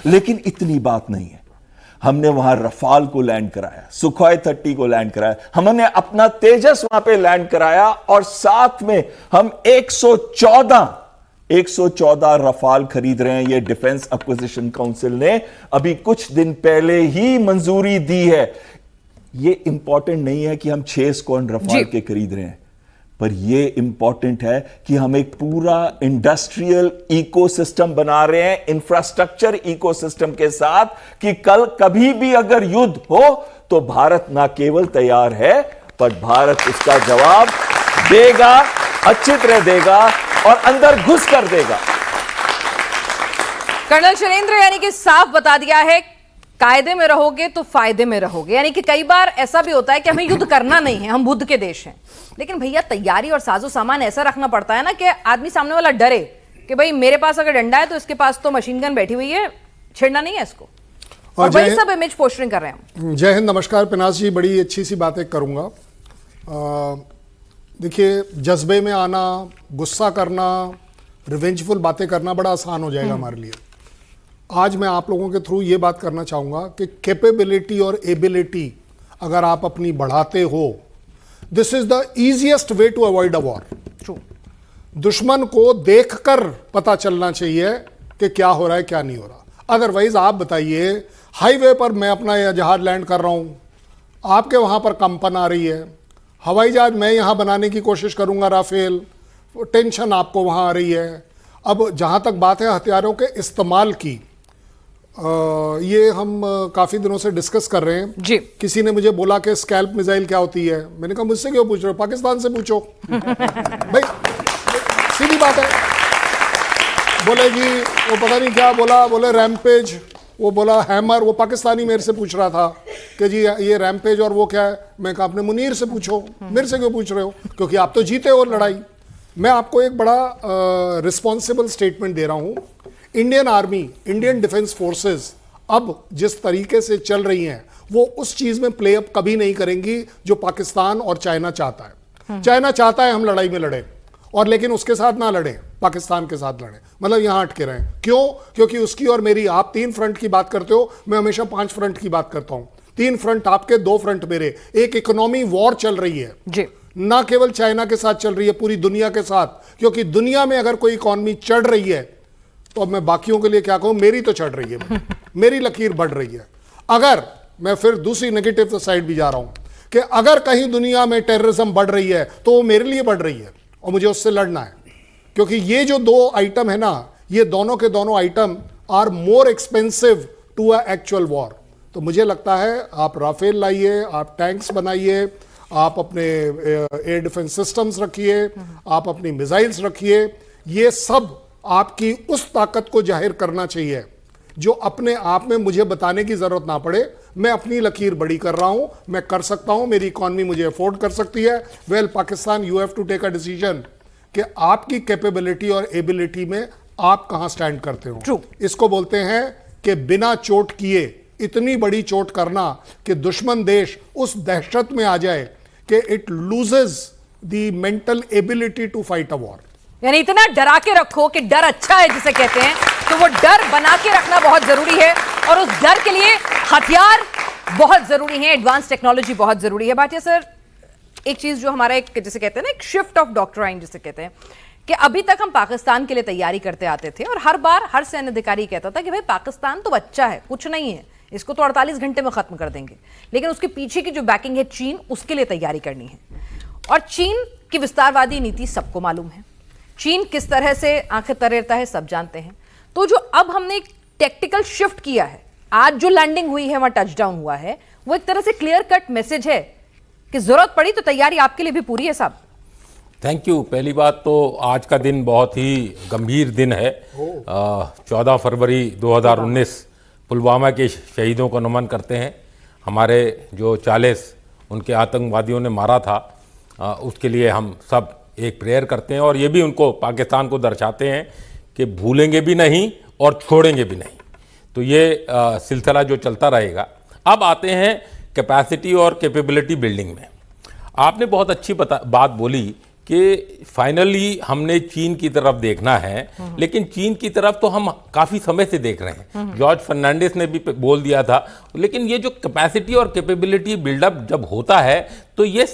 लेकिन इतनी बात नहीं है। हमने वहां रफाल को लैंड कराया, सुखोई 30 को लैंड कराया, हमने अपना तेजस वहां पे लैंड कराया, और साथ में हम 114 रफाल खरीद रहे हैं। ये डिफेंस एक्विजिशन काउंसिल ने अभी कुछ दिन पहले ही मंजूरी दी है। ये इंपॉर्टेंट नहीं है कि हम 6 स्क्वाड्रन रफाल के खरीद रहे हैं, पर यह इंपॉर्टेंट है कि हम एक पूरा इंडस्ट्रियल इकोसिस्टम बना रहे हैं, इंफ्रास्ट्रक्चर इकोसिस्टम के साथ, कि कल कभी भी अगर युद्ध हो तो भारत ना केवल तैयार है, पर भारत उसका जवाब देगा, अच्छी तरह देगा और अंदर घुस कर देगा। कर्नल शैलेंद्र यानी कि साफ बता दिया है, कायदे में रहोगे तो फायदे में रहोगे। यानी कि कई बार ऐसा भी होता है कि हमें युद्ध करना नहीं है, हम बुद्ध के देश हैं, लेकिन भैया तैयारी और साजो सामान ऐसा रखना पड़ता है ना कि आदमी सामने वाला डरे कि भाई मेरे पास अगर डंडा है तो इसके पास तो मशीन गन बैठी हुई है, छेड़ना नहीं है इसको। और वही सब इमेज पोस्टरिंग कर रहे हैं। जय हिंद, नमस्कार पिनास जी, बड़ी अच्छी सी बातें करूंगा। देखिए, जज्बे में आना, गुस्सा करना, रिवेंजफुल बातें करना बड़ा आसान हो जाएगा हमारे लिए। आज मैं आप लोगों के थ्रू ये बात करना चाहूंगा कि कैपेबिलिटी और एबिलिटी अगर आप अपनी बढ़ाते हो, this is the easiest way to avoid a war. True. दुश्मन को देखकर पता चलना चाहिए कि क्या हो रहा है क्या नहीं हो रहा। अदरवाइज आप बताइए, हाईवे पर मैं अपना जहाज लैंड कर रहा हूं, आपके वहां पर कंपन आ रही है, हवाई जहाज मैं यहां बनाने की कोशिश करूंगा राफेल, टेंशन आपको वहां आ रही है। अब जहां तक बात है हथियारों के इस्तेमाल की, ये हम काफी दिनों से डिस्कस कर रहे हैं जी। किसी ने मुझे बोला कि स्कैल्प मिसाइल क्या होती है, मैंने कहा मुझसे क्यों पूछ रहे हो, पाकिस्तान से पूछो। भाई सीधी बात है। बोले जी वो पता नहीं क्या बोला, बोले रैम्पेज, वो बोला हैमर, वो पाकिस्तानी मेरे से पूछ रहा था कि जी ये रैम्पेज और वो क्या है। मैं कहा आपने मुनीर से पूछो, मेरे से क्यों पूछ रहे हो, क्योंकि आप तो जीते हो लड़ाई। मैं आपको एक बड़ा रिस्पॉन्सिबल स्टेटमेंट दे रहा हूं। Indian army, Indian defence forces अब जिस तरीके से चल रही हैं, वो उस चीज में प्ले अप कभी नहीं करेंगी जो पाकिस्तान और चाइना चाहता है। चाइना चाहता है हम लड़ाई में लड़े, और लेकिन उसके साथ ना लड़े, पाकिस्तान के साथ लड़े, मतलब यहां अटके रहें। क्यों? क्योंकि उसकी और मेरी, आप 3 फ्रंट की बात करते हो, मैं हमेशा 5 फ्रंट की बात करता हूं। 3 फ्रंट आपके, 2 फ्रंट मेरे। एक इकोनॉमी वॉर चल रही है जी, ना केवल चाइना के साथ चल रही है, पूरी दुनिया के साथ। क्योंकि दुनिया में अगर कोई इकोनॉमी चढ़ रही है तो अब मैं बाकियों के लिए क्या कहूं, मेरी तो चढ़ रही है, मेरी लकीर बढ़ रही है। अगर मैं फिर दूसरी नेगेटिव साइड भी जा रहा हूं कि अगर कहीं दुनिया में टेररिज्म बढ़ रही है तो वो मेरे लिए बढ़ रही है और मुझे उससे लड़ना है। क्योंकि ये जो 2 आइटम है ना, ये दोनों के दोनों item are more expensive to a actual war. तो मुझे लगता है आप राफेल लाइए, आप टैंक्स बनाइए, आप अपने एयर डिफेंस सिस्टम्स रखिए, आप अपनी मिसाइल्स रखिए। ये सब आपकी उस ताकत को जाहिर करना चाहिए जो अपने आप में मुझे बताने की जरूरत ना पड़े। मैं अपनी लकीर बड़ी कर रहा हूं, मैं कर सकता हूं, मेरी इकॉनमी मुझे अफोर्ड कर सकती है। Well Pakistan, you have to take a decision कि आपकी कैपेबिलिटी और एबिलिटी में आप कहां स्टैंड करते हो। True. इसको बोलते हैं कि बिना चोट किए इतनी बड़ी चोट करना कि दुश्मन देश उस दहशत में आ जाए कि it loses the mental ability to fight a war. यानी इतना डरा के रखो कि डर अच्छा है जिसे कहते हैं, तो वो डर बना के रखना बहुत जरूरी है, और उस डर के लिए हथियार बहुत जरूरी है, एडवांस टेक्नोलॉजी बहुत जरूरी है। भाटिया सर, एक चीज जो हमारा एक जिसे कहते हैं ना, एक शिफ्ट ऑफ डॉक्ट्राइन जिसे कहते हैं, कि अभी तक हम पाकिस्तान के लिए तैयारी करते आते थे और हर बार हर सैन्य अधिकारी कहता था कि भाई पाकिस्तान तो बच्चा है, कुछ नहीं है, इसको तो 48 घंटे में खत्म कर देंगे। लेकिन उसके पीछे की जो बैकिंग है चीन, उसके लिए तैयारी करनी है। और चीन की विस्तारवादी नीति सबको मालूम है, चीन किस तरह से आंखें तरेरता है सब जानते हैं। तो जो अब हमने एक टेक्टिकल शिफ्ट किया है, आज जो लैंडिंग हुई है, वहां टचडाउन हुआ है, वो एक तरह से क्लियर कट मैसेज है कि जरूरत पड़ी तो तैयारी आपके लिए भी पूरी है साहब। Thank you. पहली बात तो आज का दिन बहुत ही गंभीर दिन है। 14 फरवरी 2019 पुलवामा के शहीदों को नमन करते हैं। हमारे जो 40 उनके आतंकवादियों ने मारा था, उसके लिए हम सब एक प्रेयर करते हैं और ये भी उनको, पाकिस्तान को दर्शाते हैं कि भूलेंगे भी नहीं और छोड़ेंगे भी नहीं। तो ये सिलसिला जो चलता रहेगा। अब आते हैं कैपेसिटी और कैपेबिलिटी बिल्डिंग में। आपने बहुत अच्छी बात बोली कि फाइनली हमने चीन की तरफ देखना है, लेकिन चीन की तरफ तो हम काफी समय से देख रहे हैं। जॉर्ज फर्नांडिस ने भी बोल दिया था, लेकिन ये जो कैपेसिटी और कैपेबिलिटी बिल्डअप जब होता है तो ये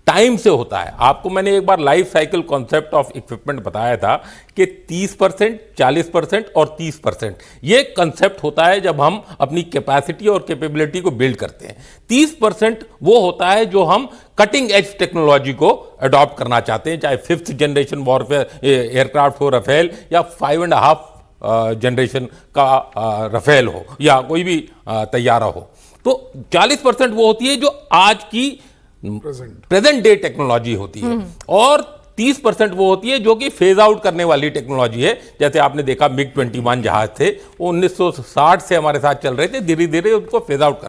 टाइम से होता है। आपको मैंने एक बार life cycle concept of equipment बताया था कि 30%, 40% और 30% ये कंसेप्ट होता है जब हम अपनी कैपेसिटी और कैपेबिलिटी को बिल्ड करते हैं। 30% वो होता है जो हम कटिंग एज टेक्नोलॉजी को अडॉप्ट करना चाहते हैं, चाहे 5th जनरेशन वॉरफेयर एयरक्राफ्ट हो रफेल या 5.5 जनरेशन का रफेल हो या कोई भी तैयारा हो। तो 40% वो होती है जो आज की प्रेजेंट डे टेक्नोलॉजी होती है, और 30% वो होती है जो कि फेज आउट करने वाली टेक्नोलॉजी है। जैसे आपने देखा MiG-21 जहाज थे, वो 1960 से हमारे साथ चल रहे थे, धीरे धीरे उनको फेज आउट